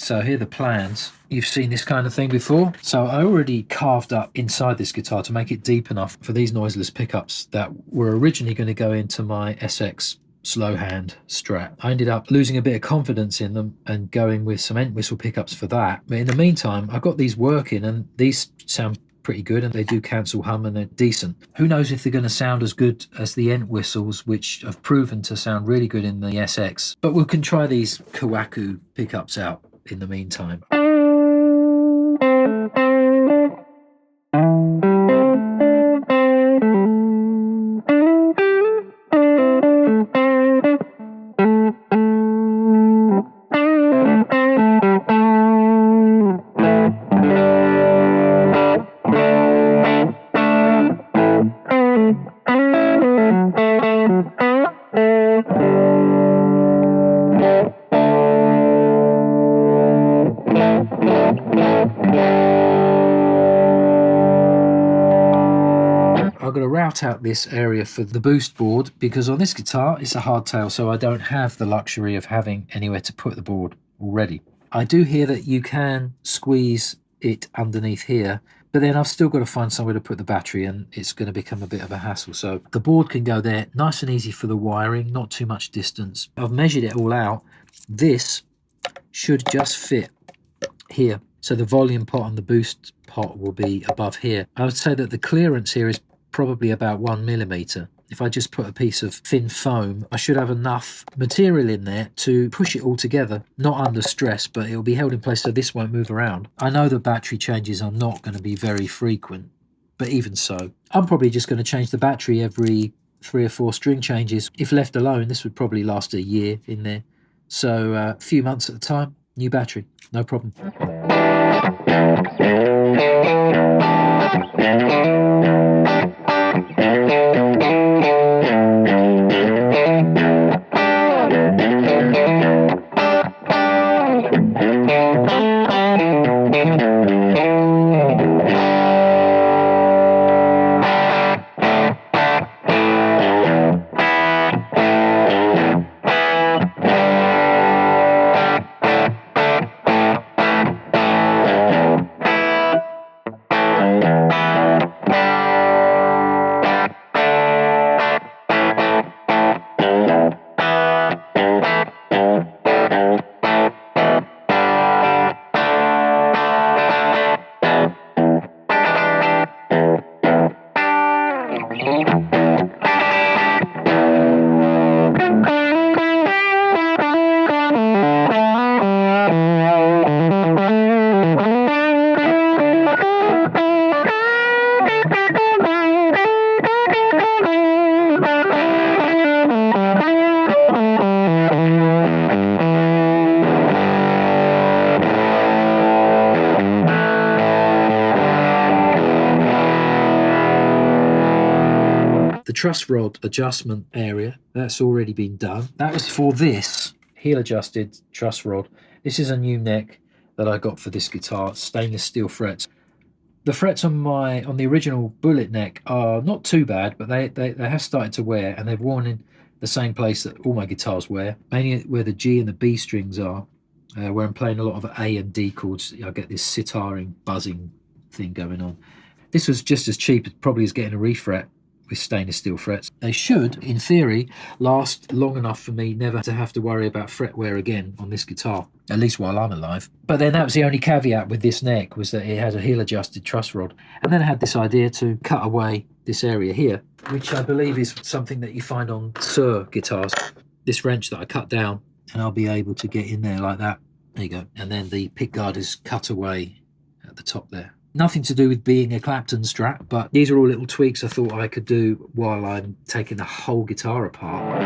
So here are the plans. You've seen this kind of thing before. So I already carved up inside this guitar to make it deep enough for these noiseless pickups that were originally going to go into my SX Slowhand Strat. I ended up losing a bit of confidence in them and going with some Entwistle pickups for that. But in the meantime, I got these working, and these sound pretty good, and they do cancel hum and they're decent. Who knows if they're going to sound as good as the Entwistles, which have proven to sound really good in the SX. But we can try these Kawaku pickups out in the meantime. I'm going to route out this area for the boost board, because on this guitar it's a hardtail, so I don't have the luxury of having anywhere to put the board already. I do hear that you can squeeze it underneath here, but then I've still got to find somewhere to put the battery, and it's going to become a bit of a hassle. So the board can go there, nice and easy for the wiring, not too much distance. I've measured it all out. This should just fit here. So the volume pot and the boost pot will be above here. I would say that the clearance here is probably about 1mm. If I just put a piece of thin foam, I should have enough material in there to push it all together, not under stress, but it'll be held in place so this won't move around. I know the battery changes are not going to be very frequent, but even so, I'm probably just going to change the battery every 3 or 4 string changes. If left alone, this would probably last a year in there. So a few months at a time, new battery, no problem. The truss rod adjustment area, that's already been done. That was for this heel adjusted truss rod. This is a new neck that I got for this guitar, stainless steel frets. The frets on the original Bullet neck are not too bad, but they have started to wear, and they've worn in the same place that all my guitars wear, mainly where the G and the B strings are, where I'm playing a lot of A and D chords. I get this sitaring, buzzing thing going on. This was just as cheap probably as getting a refret with stainless steel frets. They should, in theory, last long enough for me never to have to worry about fret wear again on this guitar, at least while I'm alive. But then that was the only caveat with this neck, was that it had a heel adjusted truss rod. And then I had this idea to cut away this area here, which I believe is something that you find on Sir guitars. This wrench that I cut down, and I'll be able to get in there like that. There you go. And then the pick guard is cut away at the top there. Nothing to do with being a Clapton Strat, but these are all little tweaks I thought I could do while I'm taking the whole guitar apart.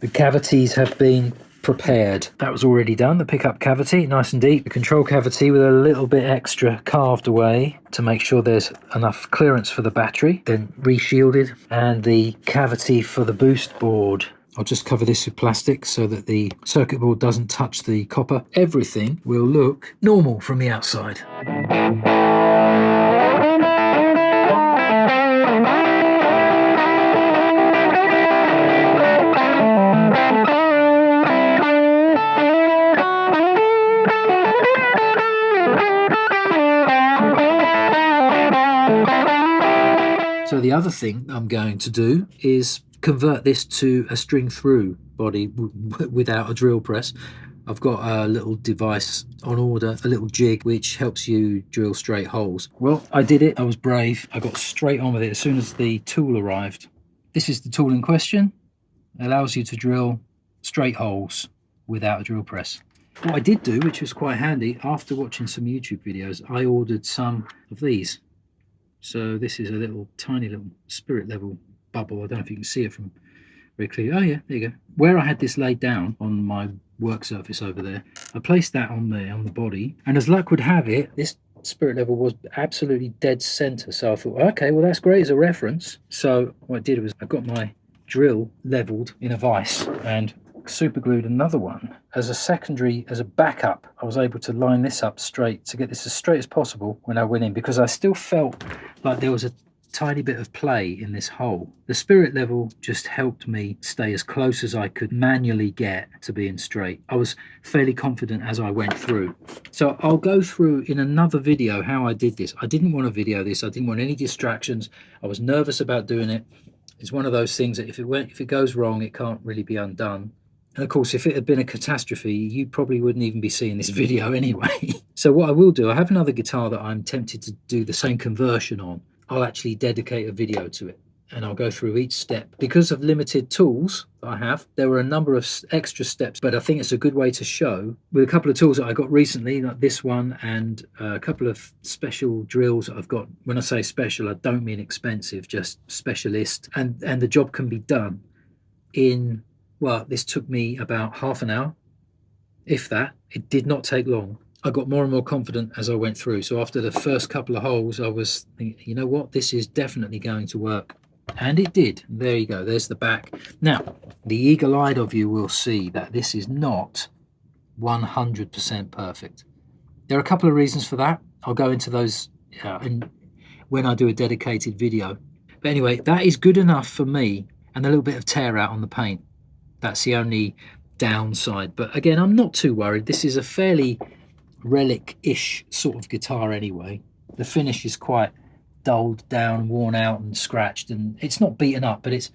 The cavities have been prepared. That was already done. The pickup cavity, nice and deep. The control cavity with a little bit extra carved away to make sure there's enough clearance for the battery, then re-shielded. And the cavity for the boost board. I'll just cover this with plastic so that the circuit board doesn't touch the copper. Everything will look normal from the outside. So the other thing I'm going to do is convert this to a string-through body without a drill press. I've got a little device on order, a little jig, which helps you drill straight holes. Well, I did it. I was brave. I got straight on with it as soon as the tool arrived. This is the tool in question. It allows you to drill straight holes without a drill press. What I did do, which was quite handy, after watching some YouTube videos, I ordered some of these. So this is a little tiny little spirit level bubble. I don't know if you can see it from very clearly. Oh yeah, there you go. Where I had this laid down on my work surface over there, I placed that on there on the body, and as luck would have it, this spirit level was absolutely dead center. So I thought, okay, well that's great as a reference. So what I did was I got my drill leveled in a vise and super glued another one as a secondary, as a backup. I was able to line this up straight to get this as straight as possible when I went in, because I still felt like there was a tiny bit of play in this hole. The spirit level just helped me stay as close as I could manually get to being straight. I was fairly confident as I went through. So I'll go through in another video how I did this. I didn't want to video this. I didn't want any distractions. I was nervous about doing it. It's one of those things that if it goes wrong, it can't really be undone. And of course, if it had been a catastrophe, you probably wouldn't even be seeing this video anyway. So what I will do, I have another guitar that I'm tempted to do the same conversion on. I'll actually dedicate a video to it, and I'll go through each step. Because of limited tools that I have, there were a number of extra steps, but I think it's a good way to show with a couple of tools that I got recently, like this one, and a couple of special drills that I've got. When I say special, I don't mean expensive, just specialist, and the job can be done in, well, this took me about half an hour, if that. It did not take long. I got more and more confident as I went through. So after the first couple of holes, I was thinking, you know what, this is definitely going to work. And it did. There you go. There's the back. Now, the eagle-eyed of you will see that this is not 100% perfect. There are a couple of reasons for that. I'll go into those when I do a dedicated video. But anyway, that is good enough for me, and a little bit of tear out on the paint. That's the only downside. But again, I'm not too worried. This is a fairly relic-ish sort of guitar anyway. The finish is quite dulled down, worn out and scratched, and it's not beaten up, but it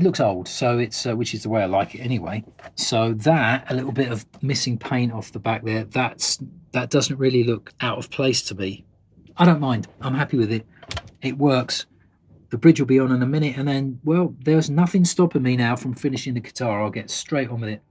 looks old, so it's which is the way I like it anyway. So that, a little bit of missing paint off the back there, that doesn't really look out of place to me. I don't mind. I'm happy with it. It works. The bridge will be on in a minute, and then, well, there's nothing stopping me now from finishing the guitar. I'll get straight on with it.